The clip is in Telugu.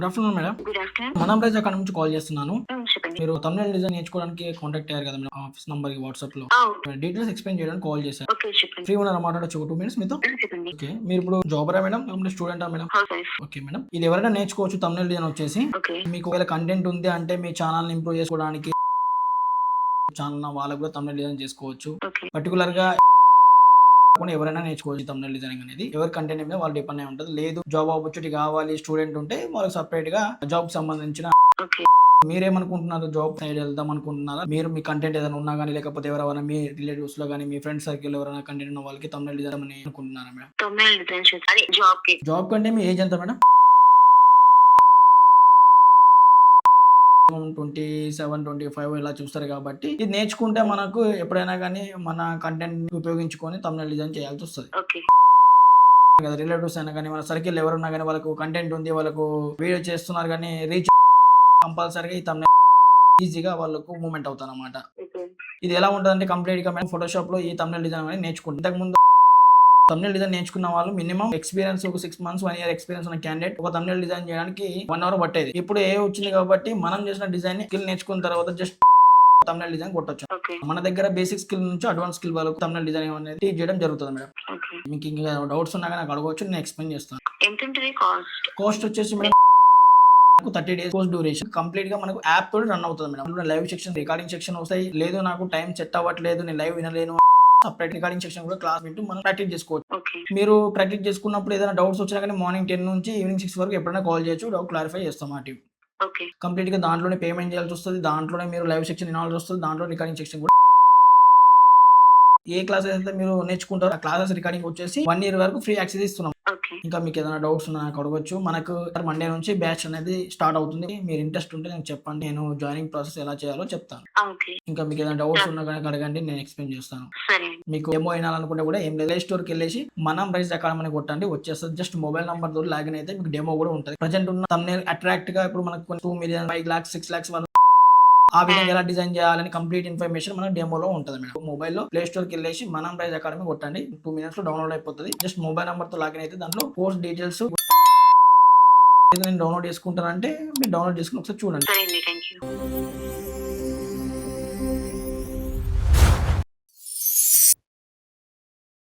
Good afternoon madam. Good afternoon. మనంరైజ్ అకాడమీ నుంచి కాల్ చేస్తున్నాను. చెప్పండి. మీరు థంబ్‌నెయిల్ డిజైన్ నేర్చుకోవడానికి కాంటాక్ట్ అయ్యారు కదా మేడం ఆఫీస్ నంబర్‌కి వాట్సాప్‌లో. ఓకే. డీటెయిల్స్ ఎక్స్‌ప్లెయిన్ చేయడానికి కాల్ చేశాను. ఓకే. చెప్పండి. ఫ్రీగా ఉన్నారా మాట్లాడొచ్చు ఒక 2 మినిట్స్ మీతో? చెప్పండి. ఓకే. మీరిప్పుడు జాబరా మేడం? లేకపోతే స్టూడెంటా madam? Housewife. Okay madam. ఇది ఎవరైనా నేర్చుకోవచ్చు థంబ్‌నెయిల్ డిజైన్ వచ్చేసి. ఓకే. మీకు ఒకవేళ కంటెంట్ ఉంది అంటే మీ ఛానెల్‌ని ఇంప్రూవ్ చేసుకోవడానికి ఛానెల్ వాళ్ళకి కూడా థంబ్‌నెయిల్ డిజైన్ చేసుకోవచ్చు. ఓకే. పర్టిక్యులర్‌గా ఎవరైనా నేర్చుకోవచ్చు థంబ్‌నెయిల్ డిజైనింగ్ అనేది. ఎవరి కంటెంట్ మీద వాళ్ళు డిపెండ్ అయి ఉంటది. లేదు జాబ్ ఆపర్చునిటీ కావాలి స్టూడెంట్ ఉంటే వాళ్ళకి సెపరేట్‌గా జాబ్‌కి సంబంధించిన ఓకే. మీరేమనుకుంటున్నారు? జాబ్ సైడ్ వెళ్దాం అనుకుంటున్నారా? మీరు మీ కంటెంట్ ఏదైనా ఉన్నా గాని, లేకపోతే ఎవరెవరైనా మీ రిలేటివ్స్‌లో గాని, మీ ఫ్రెండ్స్ సర్కిల్‌లో ఎవరైనా కంటెంట్ ఉన్న వాళ్ళకి థంబ్‌నెయిల్ డిజైన్ అని అనుకుంటున్నారా మేడం? థంబ్‌నెయిల్ డిజైన్ అదే జాబ్‌కి. జాబ్ కంటే మీ ఏజ్ ఎంత మేడం? 27, 25 ఇలా చూస్తారు కాబట్టి, ఇది నేర్చుకుంటే మనకు ఎప్పుడైనా గాని మన కంటెంట్‌ని ఉపయోగించుకొని థంబ్‌నెయిల్ డిజైన్ చేయాల్సొస్తది. ఓకే. కదా రిలేటివ్స్ అయినా గాని, మన సర్కిల్‌లో ఎవరున్నా గాని వాళ్ళకు కంటెంట్ ఉంది, వాళ్ళకు వీడియో చేస్తున్నారు గాని రీచ్ కంపల్సరీగా ఈ థంబ్‌నెయిల్ ఈజీగా వాళ్ళకు మూవ్‌మెంట్ అవుతారన్నమాట. ఓకే. ఇది ఎలా ఉంటదంటే కంప్లీట్‌గా మేము ఫోటోషాప్‌లో ఈ థంబ్‌నెయిల్ డిజైన్ అనేది నేర్చుకుంటాం. ఇంతకుముందు థంబ్‌నెయిల్ డిజైన్ నేర్చుకున్న వాళ్ళు మినిమమ్ ఎక్స్‌పీరియన్స్ ఒక 6 మంత్స్, 1 ఇయర్ ఎక్స్‌పీరియన్స్ ఉన్న క్యాండిడేట్ ఒక థంబ్‌నెయిల్ డిజైన్ చేయడానికి 1 అవర్ పట్టేది. ఇప్పుడు ఏఐ వచ్చింది కాబట్టి మనం చేసిన డిజైన్‌ని స్కిల్ నేర్చుకున్న తర్వాత జస్ట్ థంబ్‌నెయిల్ డిజైన్ కొట్టొచ్చు. ఓకే. మన దగ్గర బేసిక్ స్కిల్ నుంచి అడ్వాన్స్ స్కిల్ వరకు థంబ్‌నెయిల్ డిజైన్ అనేది టీచ్ చేయడం జరుగుతది మేడం. ఓకే. మీకు ఇంకా డౌట్స్ ఉన్నా గాని నాకు అడగవచ్చు. నేను ఎక్స్‌ప్లెయిన్ చేస్తాను. ఎంతుంటది కాస్ట్? కాస్ట్ వచ్చేసి మేడం 30 డేస్ కోర్స్ డ్యూరేషన్. కంప్లీట్‌గా మనకు యాప్ తోటి రన్ అవుతది మేడం. అందులో లైవ్ సెక్షన్, రికార్డింగ్ సెక్షన్ వస్తాయి. లేదు నాకు టైం సెట్ అవ్వట్లేదు. నేను లైవ్ వినలేను. సెపరేట్ రికార్డింగ్ సెక్షన్ కూడా క్లాస్ వింటూ మనం ప్రాక్టీస్ చేసుకోవచ్చు. ఓకే. మీరు ప్రాక్టీస్ చేసుకున్నప్పుడు ఏదైనా డౌట్స్ వచ్చినా గాని మార్నింగ్ 10 నుంచి ఈవినింగ్ 6 వరకు ఎప్పుడైనా కాల్ చేయొచ్చు. డౌట్ క్లారిఫై చేస్తాం ఆ టీమ్. ఓకే. కంప్లీట్‌గా దాంట్లోనే పేమెంట్ చేయాల్సొస్తది. దాంట్లోనే మీరు లైవ్ సెక్షన్ వినాల్సి వస్తది. దాంట్లో రికార్డింగ్ సెక్షన్ కూడా ఏ క్లాసెస్ అయితే మీరు నేర్చుకుంటారో ఆ క్లాసెస్ రికార్డింగ్ వచ్చేసి 1 ఇయర్ వరకు ఫ్రీ యాక్సెస్ ఇస్తున్నాం. ఓకే. ఇంకా మీకు ఏదైనా డౌట్స్ ఉన్నా నాకు అడగొచ్చు. మనకు మండే నుంచి బ్యాచ్ అనేది స్టార్ట్ అవుతుంది. మీరు ఇంట్రెస్ట్ ఉంటే నాకు చెప్పండి. నేను జాయినింగ్ ప్రాసెస్ ఎలా చేయాలో చెప్తాను. ఓకే. ఇంకా మీకు ఏదైనా డౌట్స్ ఉన్నా గనక అడగండి. నేను ఎక్స్‌ప్లెయిన్ చేస్తాను. సరే. మీకు డెమో వినాలనుకుంటే కూడా ఏం లేదు. ప్లే స్టోర్‌కెళ్ళేసి మనం రైజ్ అకాడమీ అని కొట్టండి వచ్చేస్తది. జస్ట్ మొబైల్ నంబర్‌తో లాగిన్ అయితే మీకు డెమో కూడా ఉంటది. ప్రెజెంట్ ఉన్న థంబ్‌నెయిల్ అట్రాక్ట్‌గా ఇప్పుడు మనకు 2 మిలియన్, 5 లాక్స్, 6 లాక్స్ వాళ్ళు ఆ విధంగా ఎలా డిజైన్ చేయాలని కంప్లీట్ ఇన్ఫర్మేషన్ మన డెమోలో ఉంటది మేడం. మొబైల్‌లో ప్లే స్టోర్‌కెళ్ళేసి మనం రైజ్ అకాడమీ కొట్టండి. 2 మినిట్స్‌లో డౌన్‌లోడ్ అయిపోతది. జస్ట్ మొబైల్ నంబర్‌తో లాగిన్ అయితే దాంట్లో కోర్స్ డీటెయిల్స్ నేను డౌన్‌లోడ్ చేసుకుంటానంటే మీరు డౌన్‌లోడ్ చేసుకొని ఒకసారి చూడండి. సరే అండి. Thank you.